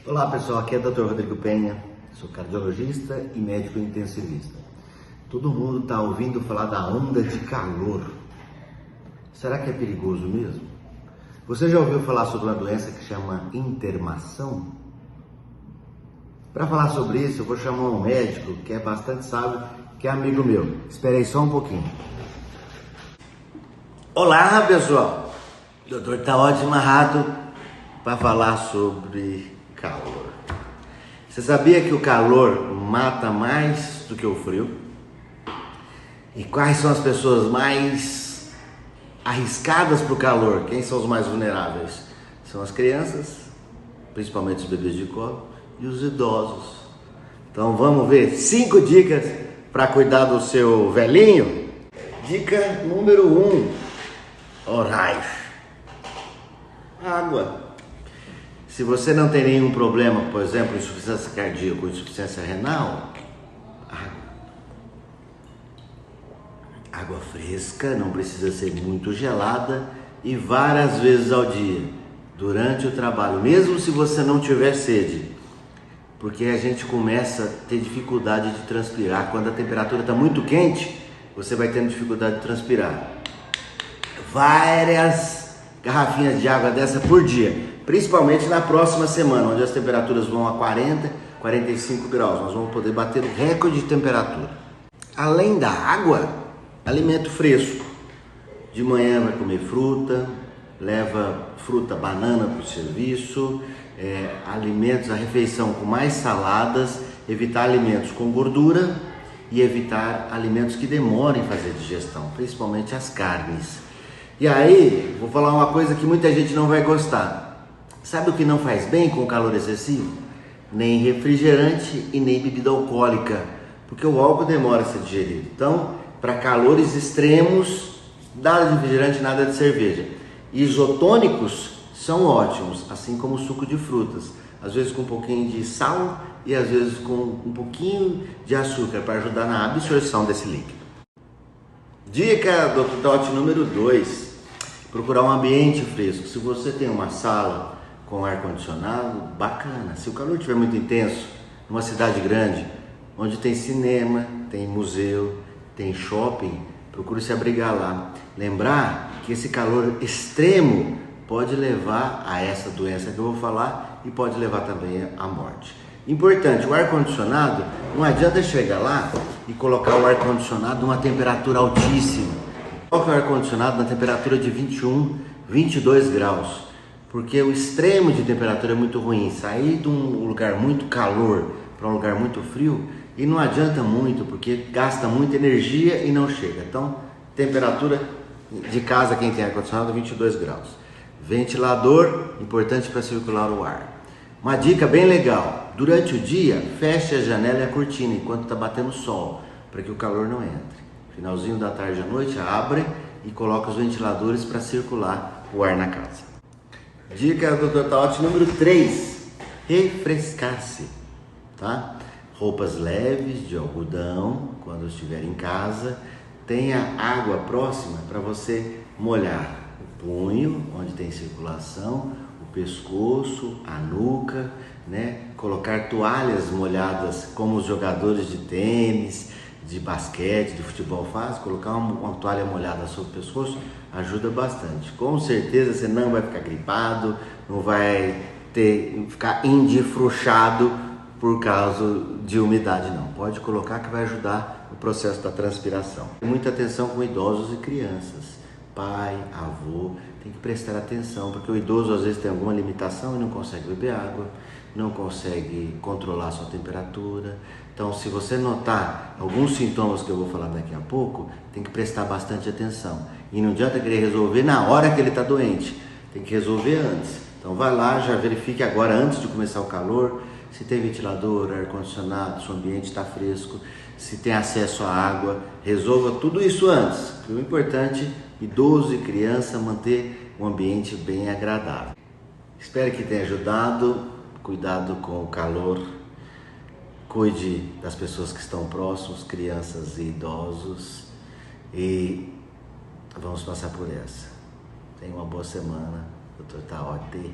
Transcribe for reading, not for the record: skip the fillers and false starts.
Olá pessoal, aqui é o Dr. Rodrigo Penha, sou cardiologista e médico intensivista. Todo mundo está ouvindo falar da onda de calor. Será que é perigoso mesmo? Você já ouviu falar sobre uma doença que chama intermação? Para falar sobre isso, eu vou chamar um médico que é bastante sábio, que é amigo meu. Espera aí só um pouquinho. Olá pessoal, o doutor está ótimo amarrado para falar sobre calor. Você sabia que o calor mata mais do que o frio? E quais são as pessoas mais arriscadas para o calor? Quem são os mais vulneráveis? São as crianças, principalmente os bebês de colo, e os idosos. Então vamos ver 5 dicas para cuidar do seu velhinho. Dica número 1: horário. Água. Se você não tem nenhum problema, por exemplo, insuficiência cardíaca ou insuficiência renal, água fresca, não precisa ser muito gelada e várias vezes ao dia, durante o trabalho, mesmo se você não tiver sede, porque a gente começa a ter dificuldade de transpirar. Quando a temperatura está muito quente, você vai tendo dificuldade de transpirar. Várias garrafinhas de água dessa por dia, principalmente na próxima semana, onde as temperaturas vão a 40, 45 graus. Nós vamos poder bater o recorde de temperatura. Além da água, alimento fresco. De manhã vai comer fruta, leva fruta, banana para o serviço, alimentos, a refeição com mais saladas, evitar alimentos com gordura e evitar alimentos que demorem a fazer digestão, principalmente as carnes. E aí, vou falar uma coisa que muita gente não vai gostar. Sabe o que não faz bem com o calor excessivo? Nem refrigerante e nem bebida alcoólica, porque o álcool demora a ser digerido. Então, para calores extremos, nada de refrigerante, nada de cerveja. Isotônicos são ótimos, assim como o suco de frutas, às vezes com um pouquinho de sal e às vezes com um pouquinho de açúcar para ajudar na absorção desse líquido. Dica do TOT número 2: procurar um ambiente fresco. Se você tem uma sala com ar-condicionado, bacana. Se o calor estiver muito intenso, numa cidade grande, onde tem cinema, tem museu, tem shopping, procure se abrigar lá. Lembrar que esse calor extremo pode levar a essa doença que eu vou falar e pode levar também à morte. Importante, o ar-condicionado, não adianta chegar lá e colocar o ar-condicionado numa temperatura altíssima. Coloque o ar-condicionado na temperatura de 21, 22 graus, porque o extremo de temperatura é muito ruim. Sair de um lugar muito calor para um lugar muito frio, e não adianta muito, porque gasta muita energia e não chega. Então, temperatura de casa, quem tem ar-condicionado, 22 graus. Ventilador, importante para circular o ar. Uma dica bem legal: durante o dia, feche a janela e a cortina enquanto está batendo sol, para que o calor não entre. Finalzinho da tarde à noite, abre e coloca os ventiladores para circular o ar na casa. Dica do Dr. TOT número 3: refrescar-se, tá? Roupas leves de algodão quando estiver em casa. Tenha água próxima para você molhar o punho, onde tem circulação, o pescoço, a nuca, né? Colocar toalhas molhadas, como os jogadores de tênis, de basquete, de futebol fazem. Colocar uma toalha molhada sobre o pescoço ajuda bastante. Com certeza você não vai ficar gripado, não vai ficar endifruxado por causa de umidade, não. Pode colocar que vai ajudar o processo da transpiração. Muita atenção com idosos e crianças. Pai, avô, tem que prestar atenção, porque o idoso às vezes tem alguma limitação e não consegue beber água, não consegue controlar a sua temperatura. Então, se você notar alguns sintomas que eu vou falar daqui a pouco, tem que prestar bastante atenção. E não adianta querer resolver na hora que ele está doente, tem que resolver antes. Então vai lá, já verifique agora, antes de começar o calor, se tem ventilador, ar-condicionado, se o ambiente está fresco, se tem acesso à água. Resolva tudo isso antes. O importante, idoso e criança, manter um ambiente bem agradável. Espero que tenha ajudado. Cuidado com o calor. Cuide das pessoas que estão próximos, crianças e idosos. E vamos passar por essa. Tenha uma boa semana. Dr. TOT.